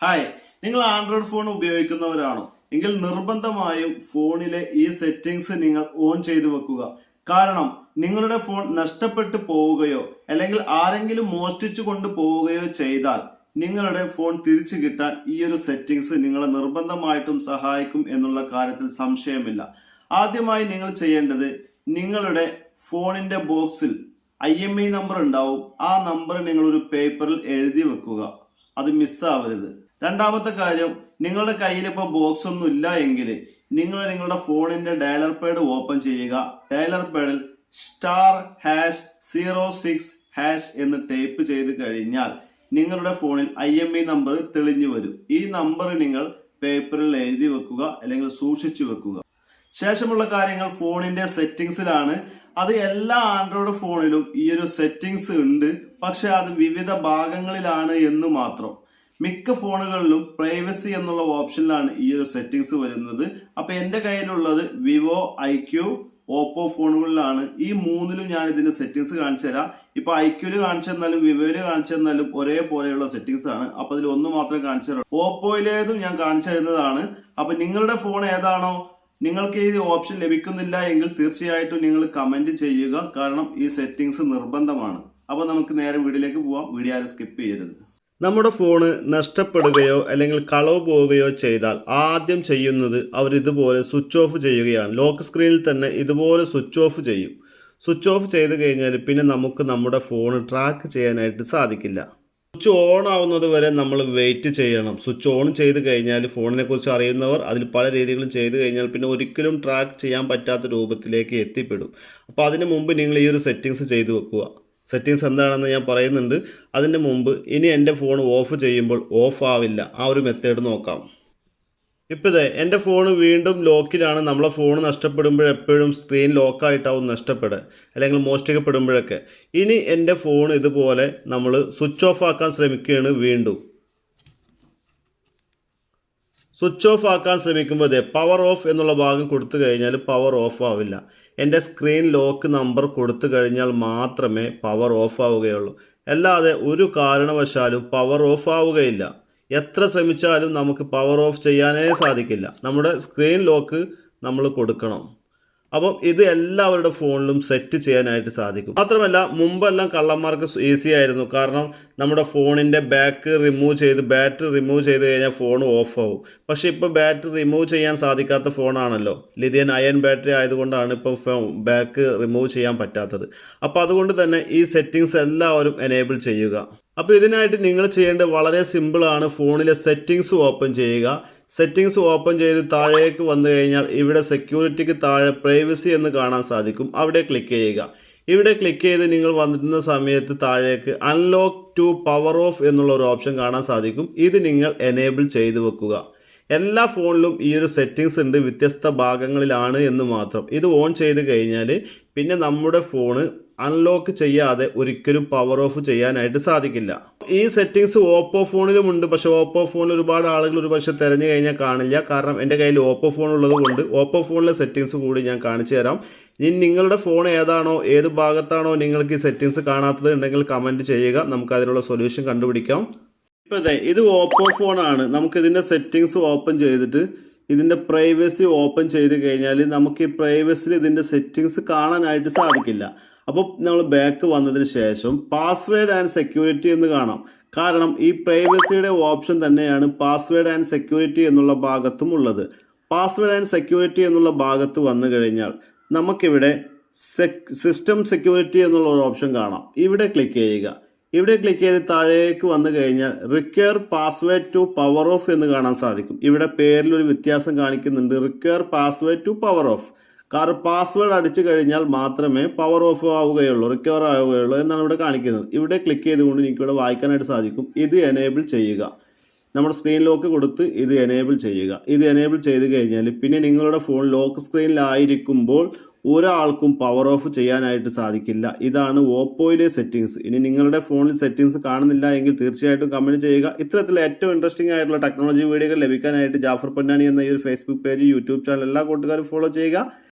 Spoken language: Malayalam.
ഹായ്, നിങ്ങൾ ആൻഡ്രോയിഡ് ഫോൺ ഉപയോഗിക്കുന്നവരാണോ എങ്കിൽ നിർബന്ധമായും ഫോണിലെ ഈ സെറ്റിംഗ്സ് നിങ്ങൾ ഓൺ ചെയ്തു വെക്കുക. കാരണം നിങ്ങളുടെ ഫോൺ നഷ്ടപ്പെട്ടു പോവുകയോ അല്ലെങ്കിൽ ആരെങ്കിലും മോഷ്ടിച്ചു കൊണ്ട് പോവുകയോ ചെയ്താൽ നിങ്ങളുടെ ഫോൺ തിരിച്ചു കിട്ടാൻ ഈ ഒരു സെറ്റിംഗ്സ് നിങ്ങളെ നിർബന്ധമായിട്ടും സഹായിക്കും എന്നുള്ള കാര്യത്തിൽ സംശയമില്ല. ആദ്യമായി നിങ്ങൾ ചെയ്യേണ്ടത് നിങ്ങളുടെ ഫോണിന്റെ ബോക്സിൽ IMEI നമ്പർ ഉണ്ടാവും. ആ നമ്പർ നിങ്ങൾ ഒരു പേപ്പറിൽ എഴുതി വെക്കുക, അത് മിസ്സാവരുത്. രണ്ടാമത്തെ കാര്യം, നിങ്ങളുടെ കയ്യിൽ ഇപ്പോൾ ബോക്സ് ഒന്നും ഇല്ല എങ്കിൽ നിങ്ങൾ നിങ്ങളുടെ ഫോണിന്റെ ഡയലർ പാഡ് ഓപ്പൺ ചെയ്യുക. ഡയലർ പാഡിൽ *#06# എന്ന് ടൈപ്പ് ചെയ്ത് കഴിഞ്ഞാൽ നിങ്ങളുടെ ഫോണിൽ IMEI നമ്പർ തെളിഞ്ഞു വരും. ഈ നമ്പർ നിങ്ങൾ പേപ്പറിൽ എഴുതി വെക്കുക അല്ലെങ്കിൽ സൂക്ഷിച്ചു വെക്കുക. ശേഷമുള്ള കാര്യങ്ങൾ ഫോണിന്റെ സെറ്റിംഗ്സിലാണ്. അത് എല്ലാ ആൻഡ്രോയിഡ് ഫോണിലും ഈ ഒരു സെറ്റിംഗ്സ് ഉണ്ട്, പക്ഷെ അത് വിവിധ ഭാഗങ്ങളിലാണ് എന്ന് മാത്രം. മിക്ക ഫോണുകളിലും പ്രൈവസി എന്നുള്ള ഓപ്ഷനിലാണ് ഈ ഒരു സെറ്റിംഗ്സ് വരുന്നത്. അപ്പൊ എൻ്റെ കയ്യിലുള്ളത് വിവോ, IQ, ഓപ്പോ ഫോണുകളിലാണ്. ഈ മൂന്നിലും ഞാൻ ഇതിന്റെ സെറ്റിംഗ്സ് കാണിച്ചു തരാം. ഇപ്പൊ IQല് കാണിച്ചു തന്നാലും വിവോയില് കാണിച്ചു തന്നാലും ഒരേപോലെയുള്ള സെറ്റിംഗ്സ് ആണ്. അപ്പൊ അതിൽ ഒന്ന് മാത്രമേ കാണിച്ചു തരാം. ഓപ്പോയിലേതും ഞാൻ കാണിച്ചു തരുന്നതാണ്. അപ്പൊ നിങ്ങളുടെ ഫോൺ ഏതാണോ നിങ്ങൾക്ക് ഈ ഓപ്ഷൻ ലഭിക്കുന്നില്ല എങ്കിൽ തീർച്ചയായിട്ടും നിങ്ങൾ കമന്റ് ചെയ്യുക. കാരണം ഈ സെറ്റിംഗ്സ് നിർബന്ധമാണ്. അപ്പൊ നമുക്ക് നേരെ വീഡിയോയിലേക്ക് പോവാം. വീഡിയോ ആരും സ്കിപ്പ് ചെയ്യരുത്. നമ്മുടെ ഫോണ് നഷ്ടപ്പെടുകയോ അല്ലെങ്കിൽ കളവ് പോവുകയോ ചെയ്താൽ ആദ്യം ചെയ്യുന്നത് അവർ ഇതുപോലെ സ്വിച്ച് ഓഫ് ചെയ്യുകയാണ്. ലോക്ക് സ്ക്രീനിൽ തന്നെ ഇതുപോലെ സ്വിച്ച് ഓഫ് ചെയ്യും. സ്വിച്ച് ഓഫ് ചെയ്ത് കഴിഞ്ഞാൽ പിന്നെ നമുക്ക് നമ്മുടെ ഫോൺ ട്രാക്ക് ചെയ്യാനായിട്ട് സാധിക്കില്ല. സ്വിച്ച് ഓൺ ആവുന്നത് വരെ നമ്മൾ വെയിറ്റ് ചെയ്യണം. സ്വിച്ച് ഓൺ ചെയ്ത് കഴിഞ്ഞാൽ ഫോണിനെ കുറിച്ച് അറിയുന്നവർ അതിൽ പല രീതികളും ചെയ്ത് കഴിഞ്ഞാൽ പിന്നെ ഒരിക്കലും ട്രാക്ക് ചെയ്യാൻ പറ്റാത്ത രൂപത്തിലേക്ക് എത്തിപ്പെടും. അപ്പോൾ അതിന് മുമ്പ് നിങ്ങൾ ഈ ഒരു സെറ്റിംഗ്സ് ചെയ്തു വെക്കുക. സെറ്റിംഗ്സ് എന്താണെന്ന് ഞാൻ പറയുന്നുണ്ട്. അതിന് മുമ്പ് ഇനി എൻ്റെ ഫോൺ ഓഫ് ചെയ്യുമ്പോൾ ഓഫ് ആവില്ല, ആ ഒരു മെത്തേഡ് നോക്കാം. ഇപ്പോൾ ഇതേ എൻ്റെ ഫോൺ വീണ്ടും ലോക്കിലാണ്. നമ്മളെ ഫോൺ നഷ്ടപ്പെടുമ്പോഴെപ്പോഴും സ്ക്രീൻ ലോക്കായിട്ടാവും നഷ്ടപ്പെടുക അല്ലെങ്കിൽ മോഷ്ടിക്കപ്പെടുമ്പോഴൊക്കെ. ഇനി എൻ്റെ ഫോൺ ഇതുപോലെ നമ്മൾ സ്വിച്ച് ഓഫ് ആക്കാൻ ശ്രമിക്കുകയാണ്. വീണ്ടും സ്വിച്ച് ഓഫ് ആക്കാൻ ശ്രമിക്കുമ്പോൾ ഇതേ പവർ ഓഫ് എന്നുള്ള ഭാഗം കൊടുത്തു കഴിഞ്ഞാൽ പവർ ഓഫ് ആവില്ല. എൻ്റെ സ്ക്രീൻ ലോക്ക് നമ്പർ കൊടുത്തു കഴിഞ്ഞാൽ മാത്രമേ പവർ ഓഫ് ആവുകയുള്ളൂ. അല്ലാതെ ഒരു കാരണവശാലും പവർ ഓഫ് ആവുകയില്ല. എത്ര ശ്രമിച്ചാലും നമുക്ക് പവർ ഓഫ് ചെയ്യാനേ സാധിക്കില്ല. നമ്മുടെ സ്ക്രീൻ ലോക്ക് നമ്മൾ കൊടുക്കണം. അപ്പം ഇത് എല്ലാവരുടെ ഫോണിലും സെറ്റ് ചെയ്യാനായിട്ട് സാധിക്കും. മാത്രമല്ല മുമ്പെല്ലാം കള്ളന്മാർക്ക് ഈസി ആയിരുന്നു. കാരണം നമ്മുടെ ഫോണിൻ്റെ ബാറ്ററി റിമൂവ് ചെയ്ത് കഴിഞ്ഞാൽ ഫോൺ ഓഫ് ആവും. പക്ഷേ ഇപ്പോൾ ബാറ്ററി റിമൂവ് ചെയ്യാൻ സാധിക്കാത്ത ഫോണാണല്ലോ. ലിഥിയം അയൺ ബാറ്ററി ആയതുകൊണ്ടാണ് ഇപ്പോൾ ബാക്ക് റിമൂവ് ചെയ്യാൻ പറ്റാത്തത്. അപ്പോൾ അതുകൊണ്ട് തന്നെ ഈ സെറ്റിങ്സ് എല്ലാവരും എനേബിൾ ചെയ്യുക. അപ്പോൾ ഇതിനായിട്ട് നിങ്ങൾ ചെയ്യേണ്ടത് വളരെ സിമ്പിളാണ്. ഫോണിലെ സെറ്റിങ്സ് ഓപ്പൺ ചെയ്യുക. സെറ്റിങ്സ് ഓപ്പൺ ചെയ്ത് താഴേക്ക് വന്നു കഴിഞ്ഞാൽ ഇവിടെ സെക്യൂരിറ്റിക്ക് താഴെ പ്രൈവസി എന്ന് കാണാൻ സാധിക്കും. അവിടെ ക്ലിക്ക് ചെയ്യുക. ഇവിടെ ക്ലിക്ക് ചെയ്ത് നിങ്ങൾ വന്നിരുന്ന സമയത്ത് താഴേക്ക് അൺലോക്ക് ടു പവർ ഓഫ് എന്നുള്ള ഒരു ഓപ്ഷൻ കാണാൻ സാധിക്കും. ഇത് നിങ്ങൾ എനേബിൾ ചെയ്ത് വെക്കുക. എല്ലാ ഫോണിലും ഈ ഒരു സെറ്റിങ്സ് ഉണ്ട്, വ്യത്യസ്ത ഭാഗങ്ങളിലാണ് എന്ന് മാത്രം. ഇത് ഓൺ ചെയ്ത് കഴിഞ്ഞാൽ പിന്നെ നമ്മുടെ ഫോണ് അൺലോക്ക് ചെയ്യാതെ ഒരിക്കലും പവർ ഓഫ് ചെയ്യാനായിട്ട് സാധിക്കില്ല. ഈ സെറ്റിങ്സ് ഓപ്പോ ഫോണിലും ഉണ്ട്. പക്ഷേ ഓപ്പോ ഫോണിൽ ഒരുപാട് ആളുകൾ ഒരു പക്ഷേ തിരഞ്ഞു കഴിഞ്ഞാൽ കാണില്ല. കാരണം എൻ്റെ കയ്യിൽ ഓപ്പോ ഫോൺ ഉള്ളത് കൊണ്ട് ഓപ്പോ ഫോണിലെ സെറ്റിങ്സ് കൂടി ഞാൻ കാണിച്ചു തരാം. ഇനി നിങ്ങളുടെ ഫോൺ ഏതാണോ, ഏത് ഭാഗത്താണോ നിങ്ങൾക്ക് ഈ സെറ്റിങ്സ് കാണാത്തത് ഉണ്ടെങ്കിൽ കമൻറ്റ് ചെയ്യുക. നമുക്ക് അതിനുള്ള സൊല്യൂഷൻ കണ്ടുപിടിക്കാം. ഇപ്പോൾ ഇത് ഓപ്പോ ഫോണാണ്. നമുക്കിതിൻ്റെ സെറ്റിങ്സ് ഓപ്പൺ ചെയ്തിട്ട് ഇതിൻ്റെ പ്രൈവസി ഓപ്പൺ ചെയ്ത് കഴിഞ്ഞാൽ നമുക്ക് ഈ പ്രൈവസിയിൽ ഇതിൻ്റെ സെറ്റിങ്സ് കാണാനായിട്ട് സാധിക്കില്ല. അപ്പോൾ നമ്മൾ ബാക്ക് വന്നതിന് ശേഷം പാസ്വേഡ് ആൻഡ് സെക്യൂരിറ്റി എന്ന് കാണാം. കാരണം ഈ പ്രൈവസിയുടെ ഓപ്ഷൻ തന്നെയാണ് പാസ്വേഡ് ആൻഡ് സെക്യൂരിറ്റി എന്നുള്ള ഭാഗത്തും ഉള്ളത്. പാസ്വേഡ് ആൻഡ് സെക്യൂരിറ്റി എന്നുള്ള ഭാഗത്ത് വന്നു കഴിഞ്ഞാൽ നമുക്കിവിടെ സിസ്റ്റം സെക്യൂരിറ്റി എന്നുള്ള ഒരു ഓപ്ഷൻ കാണാം. ഇവിടെ ക്ലിക്ക് ചെയ്യുക. ഇവിടെ ക്ലിക്ക് ചെയ്ത് താഴേക്ക് വന്നു കഴിഞ്ഞാൽ require password to power off എന്ന് കാണാൻ സാധിക്കും. ഇവിടെ പേരിലൊരു വ്യത്യാസം കാണിക്കുന്നുണ്ട്. Require password to power off. കാരണം പാസ്വേഡ് അടിച്ചു കഴിഞ്ഞാൽ മാത്രമേ പവർ ഓഫ് ആവുകയുള്ളൂ, റിക്കവർ ആവുകയുള്ളൂ എന്നാണ് ഇവിടെ കാണിക്കുന്നത്. ഇവിടെ ക്ലിക്ക് ചെയ്തുകൊണ്ട് എനിക്കിവിടെ വായിക്കാനായിട്ട് സാധിക്കും. ഇത് എനേബിൾ ചെയ്യുക. നമ്മുടെ സ്ക്രീൻ ലോക്ക് കൊടുത്ത് ഇത് എനേബിൾ ചെയ്യുക. ഇത് എനേബിൾ ചെയ്ത് കഴിഞ്ഞാൽ പിന്നെ നിങ്ങളുടെ ഫോൺ ലോക്ക് സ്ക്രീനിലായിരിക്കുമ്പോൾ ഒരാൾക്കും പവർ ഓഫ് ചെയ്യാനായിട്ട് സാധിക്കില്ല. ഇതാണ് ഓപ്പോയിലെ സെറ്റിങ്സ്. ഇനി നിങ്ങളുടെ ഫോണിൽ സെറ്റിങ്സ് കാണുന്നില്ല എങ്കിൽ തീർച്ചയായിട്ടും കമൻറ്റ് ചെയ്യുക. ഇത്തരത്തിൽ ഏറ്റവും ഇൻട്രസ്റ്റിംഗ് ആയിട്ടുള്ള ടെക്നോളജി വീഡിയോകൾ ലഭിക്കാനായിട്ട് ജാഫർ പൊന്നാനി എന്ന ഈ ഒരു ഫേസ്ബുക്ക് പേജ്, യൂട്യൂബ് ചാനൽ എല്ലാ കൂട്ടുകാരും ഫോളോ ചെയ്യുക.